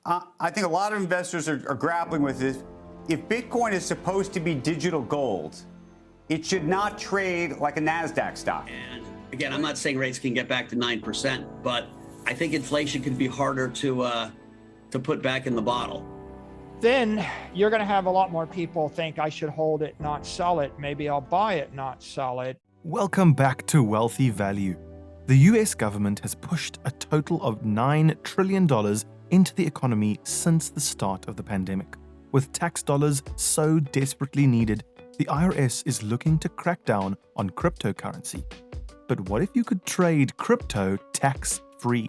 I think a lot of investors are grappling with this. If Bitcoin is supposed to be digital gold, it should not trade like a NASDAQ stock. And again, I'm not saying rates can get back to 9%, but I think inflation can be harder to put back in the bottle. Then you're going to have a lot more people think I should hold it, not sell it. Maybe I'll buy it, not sell it. Welcome back to Wealthy Value. The US government has pushed a total of $9 trillion into the economy since the start of the pandemic. With tax dollars so desperately needed, the IRS is looking to crack down on cryptocurrency. But what if you could trade crypto tax-free?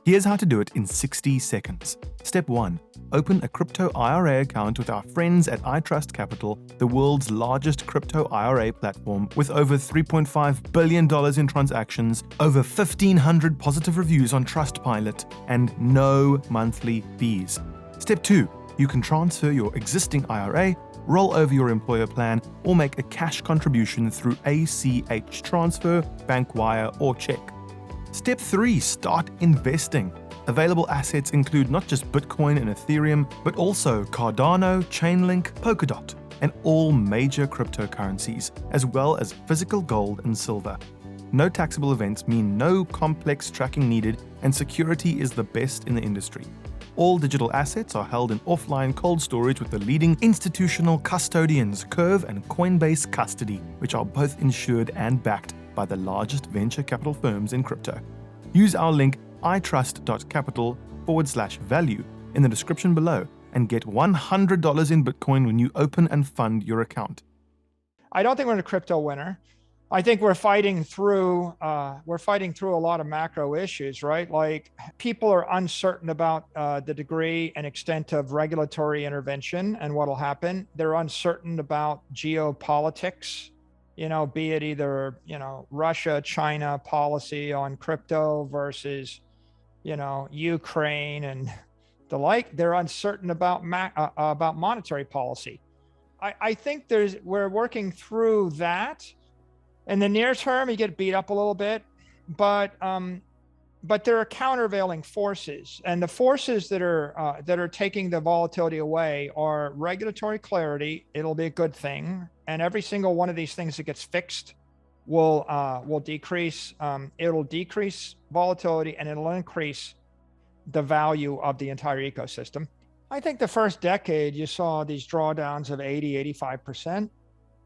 Here's how to do it in 60 seconds. Step 1. Open a crypto IRA account with our friends at iTrust Capital, the world's largest crypto IRA platform, with over $3.5 billion in transactions, over 1,500 positive reviews on Trustpilot, and no monthly fees. Step 2. You can transfer your existing IRA, roll over your employer plan, or make a cash contribution through ACH transfer, bank wire, or check. Step 3. Start investing. Available assets include not just Bitcoin and Ethereum, but also Cardano, Chainlink, Polkadot, and all major cryptocurrencies, as well as physical gold and silver. No taxable events mean no complex tracking needed, and security is the best in the industry. All digital assets are held in offline cold storage with the leading institutional custodians, Curve and Coinbase Custody, which are both insured and backed by the largest venture capital firms in crypto. Use our link itrust.capital/value in the description below and get $100 in Bitcoin when you open and fund your account. I don't think we're in a crypto winter. I think we're fighting through a lot of macro issues, right? Like people are uncertain about the degree and extent of regulatory intervention and what'll happen. They're uncertain about geopolitics, be it either, Russia, China policy on crypto versus, Ukraine and the like. They're uncertain about monetary policy. I think we're working through that. In the near term, you get beat up a little bit, but there are countervailing forces, and the forces that are taking the volatility away are regulatory clarity. It'll be a good thing, and every single one of these things that gets fixed will decrease. It'll decrease volatility, and it'll increase the value of the entire ecosystem. I think the first decade you saw these drawdowns of 80-85%.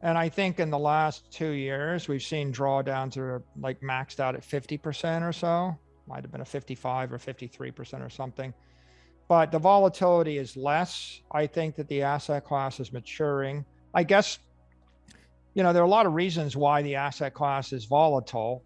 And I think in the last 2 years, we've seen drawdowns that are like maxed out at 50% or so. Might have been a 55 or 53% or something. But the volatility is less. I think that the asset class is maturing. I guess, there are a lot of reasons why the asset class is volatile.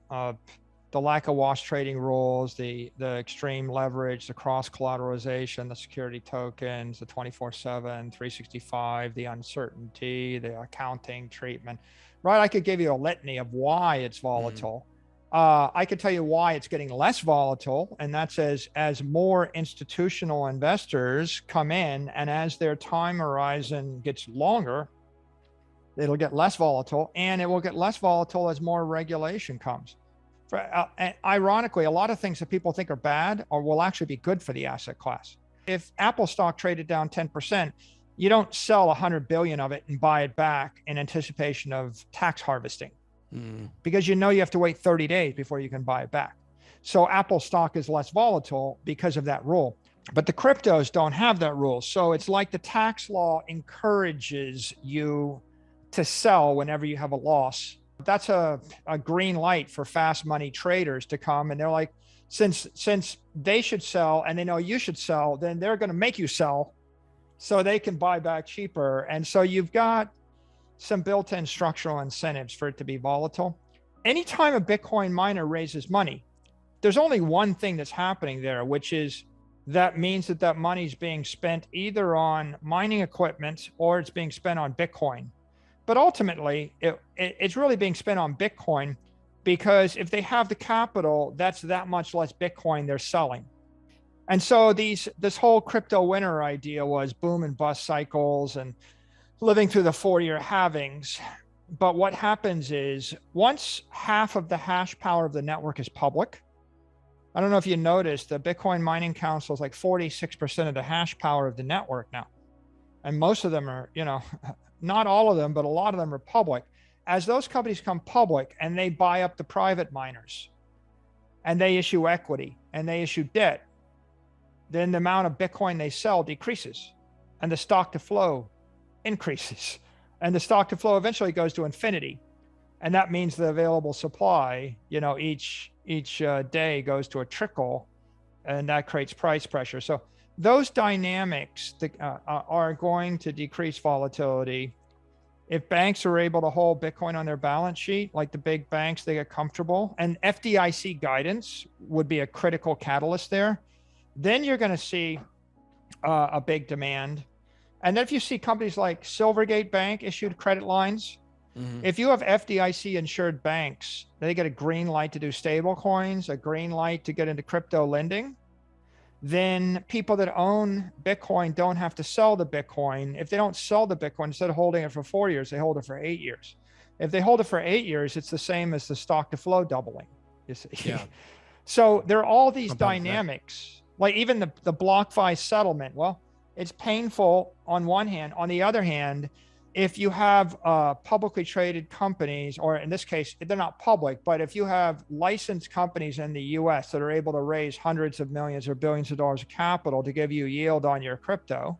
The lack of wash trading rules, the extreme leverage, the cross collateralization, the security tokens, the 24/7, 365, the uncertainty, the accounting treatment, right? I could give you a litany of why it's volatile. I could tell you why it's getting less volatile, and that's as more institutional investors come in, and as their time horizon gets longer, it'll get less volatile, and it will get less volatile as more regulation comes. And ironically, a lot of things that people think are bad will actually be good for the asset class. If Apple stock traded down 10%, you don't sell 100 billion of it and buy it back in anticipation of tax harvesting, because you have to wait 30 days before you can buy it back. So Apple stock is less volatile because of that rule. But the cryptos don't have that rule. So it's like the tax law encourages you to sell whenever you have a loss. That's a green light for fast money traders to come, and they're like, since they should sell and they know you should sell, then they're going to make you sell so they can buy back cheaper. And so you've got some built-in structural incentives for it to be volatile. Anytime a Bitcoin miner raises money, there's only one thing that's happening there, which is that means that money's being spent either on mining equipment or it's being spent on Bitcoin. But ultimately, it's really being spent on Bitcoin, because if they have the capital, that's that much less Bitcoin they're selling. And so this whole crypto winter idea was boom and bust cycles and living through the 4-year halvings. But what happens is once half of the hash power of the network is public, I don't know if you noticed, the Bitcoin Mining Council is like 46% of the hash power of the network now. And most of them are, not all of them, but a lot of them are public. As those companies come public and they buy up the private miners and they issue equity and they issue debt, then the amount of Bitcoin they sell decreases and the stock to flow increases. And the stock to flow eventually goes to infinity. And that means the available supply, each day goes to a trickle, and that creates price pressure. So those dynamics are going to decrease volatility. If banks are able to hold Bitcoin on their balance sheet, like the big banks, they get comfortable, and FDIC guidance would be a critical catalyst there, then you're going to see a big demand. And then if you see companies like Silvergate Bank issued credit lines, if you have FDIC insured banks, they get a green light to do stable coins, a green light to get into crypto lending, then people that own Bitcoin don't have to sell the Bitcoin. If they don't sell the Bitcoin, instead of holding it for 4 years, they hold it for 8 years. If they hold it for 8 years, it's the same as the stock to flow doubling. You see? Yeah. So there are all these dynamics, like even the BlockFi settlement. Well, it's painful on one hand. On the other hand, if you have publicly traded companies, or in this case, they're not public, but if you have licensed companies in the US that are able to raise hundreds of millions or billions of dollars of capital to give you yield on your crypto,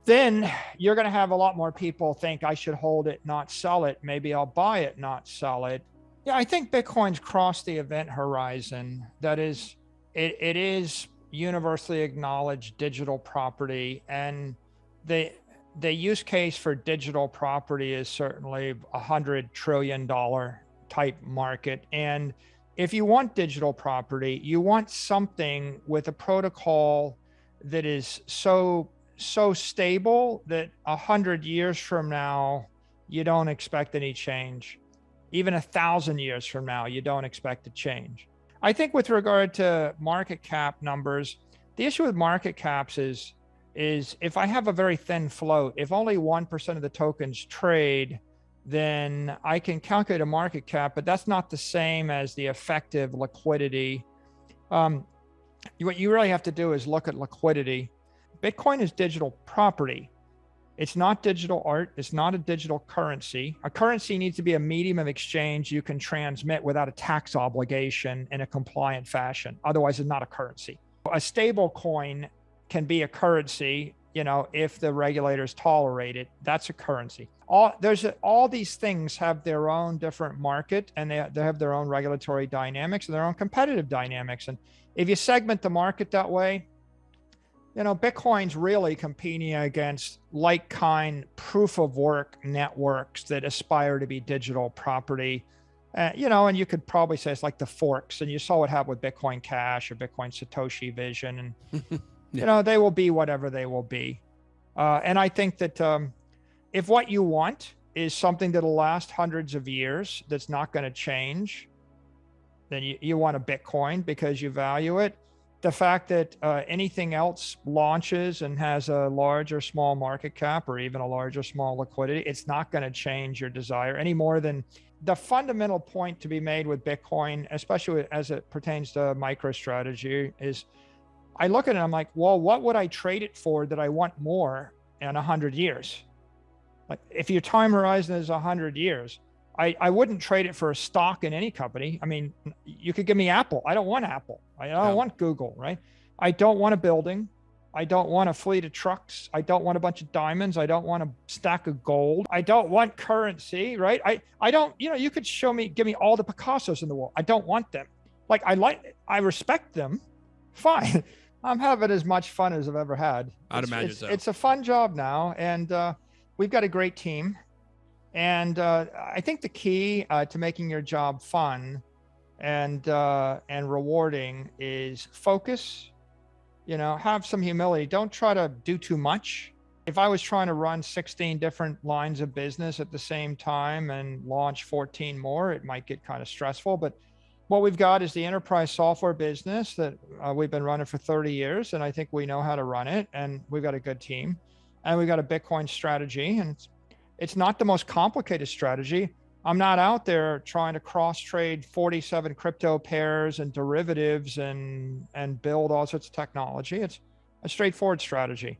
then you're going to have a lot more people think I should hold it, not sell it. Maybe I'll buy it, not sell it. Yeah, I think Bitcoin's crossed the event horizon. That is, it is universally acknowledged digital property, and the use case for digital property is certainly $100 trillion type market. And if you want digital property, you want something with a protocol that is so stable that 100 years from now, you don't expect any change. Even 1,000 years from now, you don't expect a change. I think with regard to market cap numbers, the issue with market caps is if I have a very thin float, if only 1% of the tokens trade, then I can calculate a market cap, but that's not the same as the effective liquidity. What you really have to do is look at liquidity. Bitcoin is digital property. It's not digital art. It's not a digital currency. A currency needs to be a medium of exchange you can transmit without a tax obligation in a compliant fashion. Otherwise, it's not a currency. A stable coin can be a currency, if the regulators tolerate it. That's a currency. All these things have their own different market, and they have their own regulatory dynamics and their own competitive dynamics. And if you segment the market that way, Bitcoin's really competing against like-kind proof-of-work networks that aspire to be digital property. And you could probably say it's like the forks, and you saw what happened with Bitcoin Cash or Bitcoin Satoshi Vision, and they will be whatever they will be. And I think that if what you want is something that'll last hundreds of years, that's not going to change, then you want a Bitcoin because you value it. The fact that anything else launches and has a large or small market cap, or even a large or small liquidity, it's not going to change your desire any more than the fundamental point to be made with Bitcoin, especially as it pertains to MicroStrategy, is I look at it, I'm like, well, what would I trade it for that I want more in 100 years? Like, if your time horizon is 100 years, I wouldn't trade it for a stock in any company. I mean, you could give me Apple. I don't want Apple. I don't want Google, right? I don't want a building. I don't want a fleet of trucks. I don't want a bunch of diamonds. I don't want a stack of gold. I don't want currency, right? I don't, you could give me all the Picassos in the world. I don't want them. Like, I respect them. Fine. I'm having as much fun as I've ever had. I'd imagine so. It's a fun job now, and we've got a great team. And I think the key to making your job fun and rewarding is focus. Have some humility. Don't try to do too much. If I was trying to run 16 different lines of business at the same time and launch 14 more, it might get kind of stressful. But what we've got is the enterprise software business that we've been running for 30 years. And I think we know how to run it. And we've got a good team. And we've got a Bitcoin strategy. And it's not the most complicated strategy. I'm not out there trying to cross trade 47 crypto pairs and derivatives and build all sorts of technology. It's a straightforward strategy.